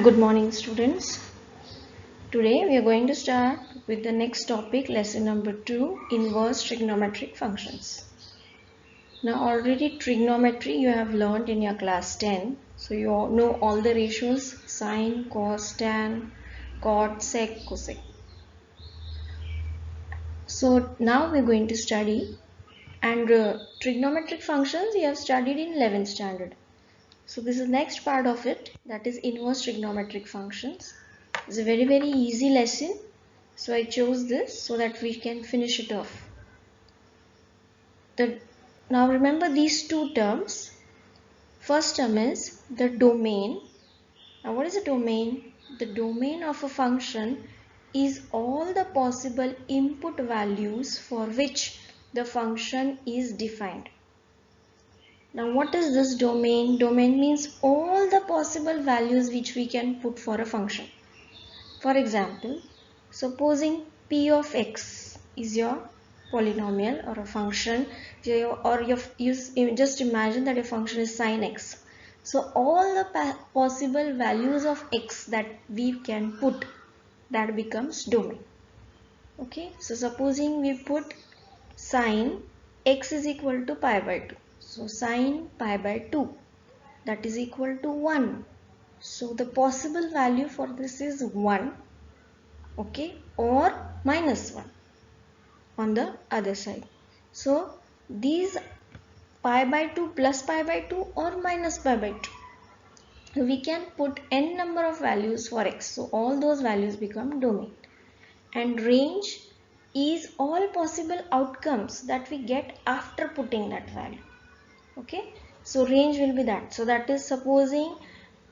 Good morning, students. Today we are going to start with the next topic, lesson number 2, inverse trigonometric functions. Now already trigonometry you have learned in your class 10. So you all know all the ratios, sine, cos, tan, cot, sec, cosec. So now we are going to study and trigonometric functions you have studied in 11th standard. So this is next part of it, that is inverse trigonometric functions. It's a very easy lesson. So I chose this so that we can finish it off. Now remember these two terms. First term is the domain. Now what is a domain? The domain of a function is all the possible input values for which the function is defined. Now what is this domain? Domain means all the possible values which we can put for a function. For example, supposing p of x is your polynomial or a function, or you just imagine that a function is sine x. So all the possible values of x that we can put, that becomes domain. Okay, so supposing we put sine x is equal to pi by 2. So sine pi by 2, that is equal to 1. So the possible value for this is 1. Okay, or minus 1 on the other side. So these pi by 2 plus pi by 2 or minus pi by 2, we can put n number of values for x. So all those values become domain. And range is all possible outcomes that we get after putting that value. Okay, so range will be that. So that is supposing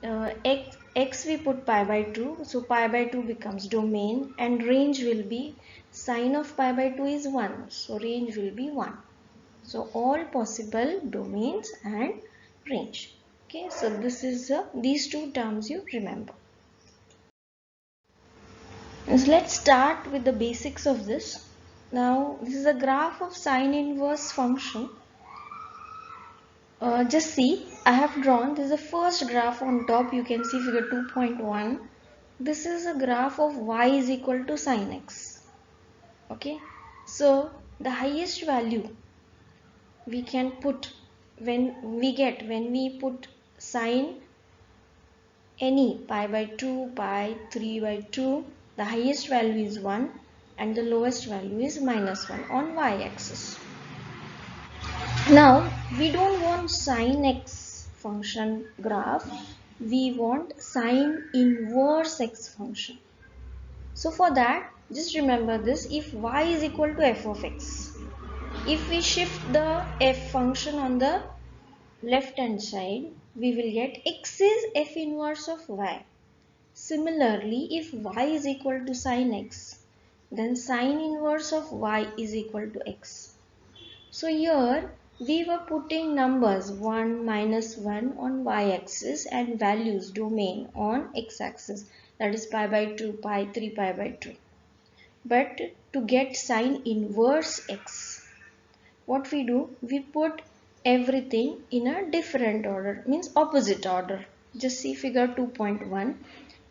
x we put pi by 2, so pi by 2 becomes domain, and range will be sine of pi by 2 is 1, so range will be 1. So all possible domains and range. Okay, so this is these two terms you remember. So let's start with the basics of this. Now this is a graph of sine inverse function. Just see, I have drawn, this is the first graph on top, you can see figure 2.1. This is a graph of y is equal to sine x. Okay, so the highest value we can put when we put sine any pi by 2, pi 3 by 2, the highest value is 1 and the lowest value is minus 1 on y-axis. Now we don't want sine x function graph, we want sine inverse x function. So for that, just remember this, if y is equal to f of x, if we shift the f function on the left hand side, we will get x is f inverse of y. Similarly, if y is equal to sine x, then sine inverse of y is equal to x. So here we were putting numbers 1, minus 1 on y-axis and values domain on x-axis, that is pi by 2, pi 3, pi by 2. But to get sine inverse x, what we do, we put everything in a different order, means opposite order. Just see figure 2.1.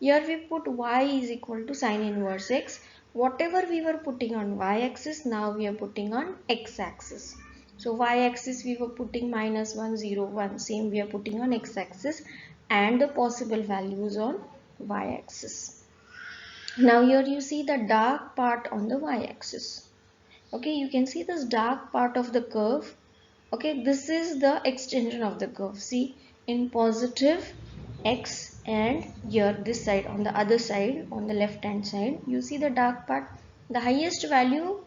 Here we put y is equal to sine inverse x. Whatever we were putting on y-axis, now we are putting on x-axis. So y-axis we were putting minus 1, 0, 1. Same we are putting on x-axis and the possible values on y-axis. Now here you see the dark part on the y-axis. Okay, you can see this dark part of the curve. Okay, this is the extension of the curve. See, in positive x and here this side, on the other side, on the left hand side, you see the dark part. The highest value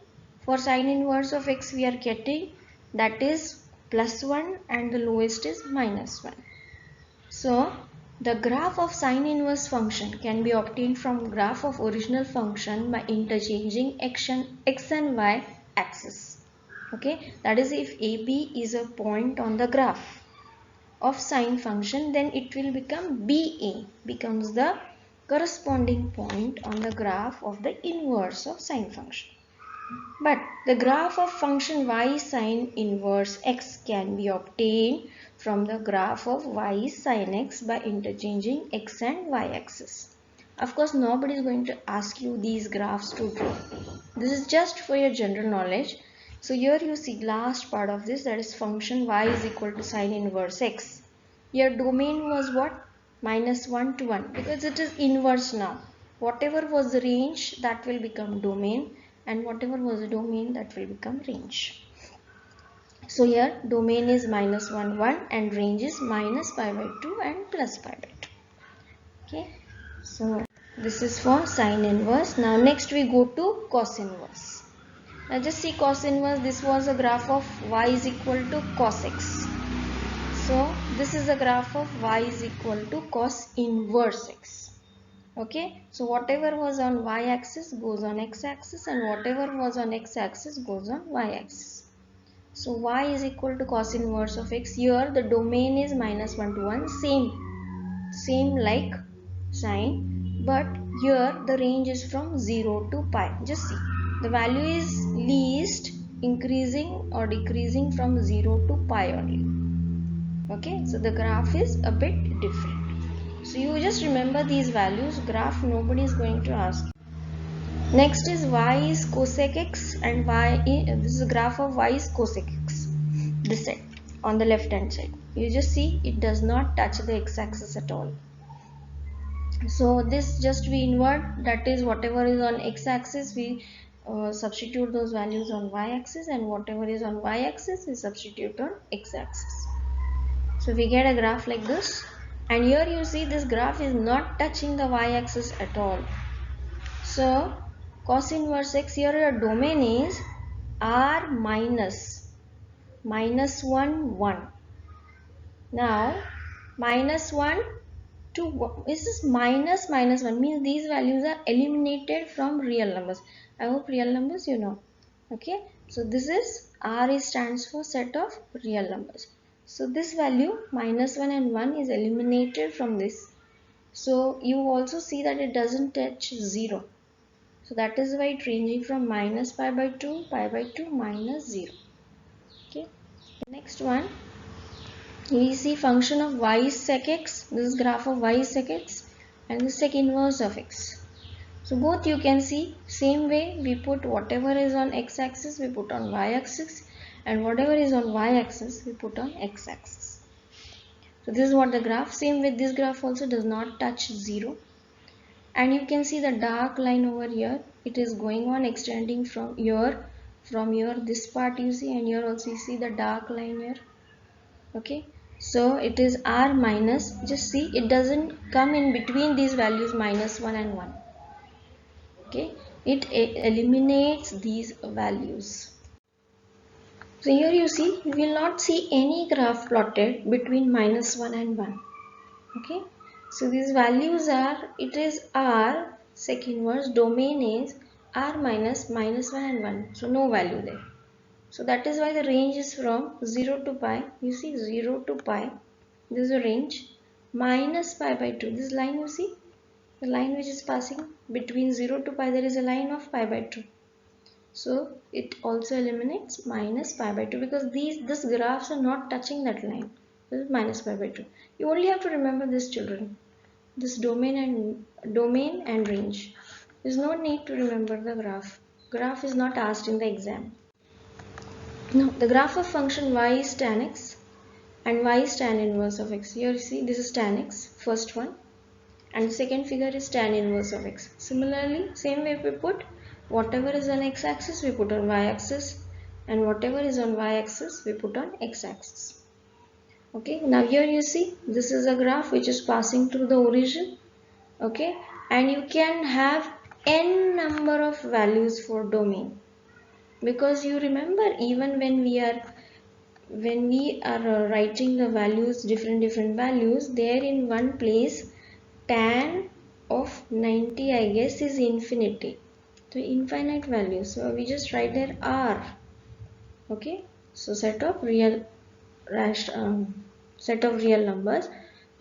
for sine inverse of x we are getting, that is plus 1, and the lowest is minus 1. So the graph of sine inverse function can be obtained from graph of original function by interchanging x and y axis. Okay, that is, if AB is a point on the graph of sine function, then it will become BA becomes the corresponding point on the graph of the inverse of sine function. But the graph of function y sine inverse x can be obtained from the graph of y sine x by interchanging x and y axis. Of course, nobody is going to ask you these graphs to draw. This is just for your general knowledge. So here you see last part of this, that is function y is equal to sine inverse x. Your domain was what? -1 to 1, because it is inverse now. Whatever was the range, that will become domain, and whatever was the domain, that will become range. So here domain is -1 1 and range is minus pi by 2 and plus pi by 2. Okay, so this is for sine inverse. Now next we go to cos inverse. Now just see cos inverse. This was a graph of y is equal to cos x. So this is a graph of y is equal to cos inverse x. Okay, so whatever was on y axis goes on x axis, and whatever was on x axis goes on y axis. So y is equal to cos inverse of x. Here the domain is -1 to 1, same like sine, but here the range is from 0 to pi. Just see, the value is least increasing or decreasing from 0 to pi only. Okay, so the graph is a bit different. So you just remember these values. Graph nobody is going to ask. Next is y is cosec x, and this is a graph of y is cosec x. This side on the left hand side. You just see it does not touch the x axis at all. So this just we invert, that is whatever is on x axis we substitute those values on y axis, and whatever is on y axis we substitute on x axis. So we get a graph like this, and here you see this graph is not touching the y axis at all. So cos inverse x, here your domain is r minus -1 1. Now -1 to 1, this is -1 means these values are eliminated from real numbers. I hope real numbers you know. Okay, so this is r stands for set of real numbers. So this value -1 and 1 is eliminated from this. So you also see that it doesn't touch 0. So that is why it ranging from minus pi by 2, minus 0. Okay. The next one, we see function of y sec x. This is graph of y sec x, and this sec inverse of x. So both you can see same way, we put whatever is on x axis we put on y axis, and whatever is on y axis we put on x axis. So this is what the graph, same with this graph also does not touch 0. And you can see the dark line over here, it is going on extending from here this part you see, and here also you see the dark line here. Okay, so it is r minus, just see it doesn't come in between these values -1 and 1. Okay, it eliminates these values. So here you see, you will not see any graph plotted between -1 and 1. Okay, so these values are, it is r sec inverse, domain is r minus -1 and 1, so no value there. So that is why the range is from 0 to pi. You see 0 to pi, this is a range, minus pi by 2. This line you see, the line which is passing between 0 to pi, there is a line of pi by 2. So it also eliminates minus pi by 2, because these graphs are not touching that line. This is minus pi by 2. You only have to remember this, children. This domain and range. There is no need to remember the graph. Graph is not asked in the exam. Now the graph of function y is tan x and y is tan inverse of x. Here you see this is tan x, first one, and the second figure is tan inverse of x. Similarly, same way we put whatever is on x axis we put on y axis, and whatever is on y axis we put on x axis. Okay, now here you see this is a graph which is passing through the origin. Okay, and you can have n number of values for domain, because you remember even when we are writing the values, different values, there in one place tan of 90 I guess is infinity, so infinite values, so we just write there r. Okay, so set of real numbers,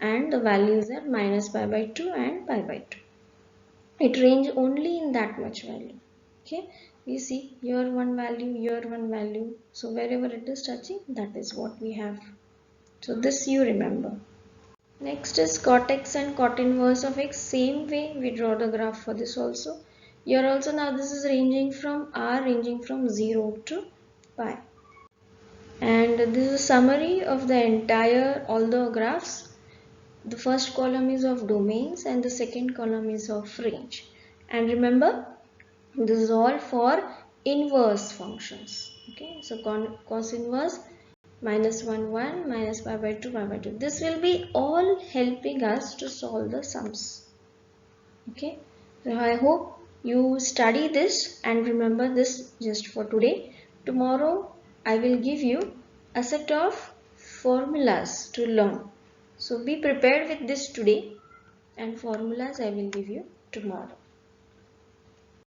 and the values are minus pi by 2 and pi by 2. It range only in that much value. Okay, You see, here one value, here one value. So wherever it is touching, that is what we have. So this you remember. Next is cot x and cot inverse of x. Same way we draw the graph for this also. Here also now this is ranging from ranging from 0 to pi. And this is a summary of the entire all the graphs. The first column is of domains and the second column is of range. And remember, this is all for inverse functions. Okay, so cos inverse minus 1 1 minus pi by 2 pi by 2. This will be all helping us to solve the sums. Okay, so I hope you study this and remember this just for today. Tomorrow I will give you a set of formulas to learn. So be prepared with this today, and formulas I will give you tomorrow.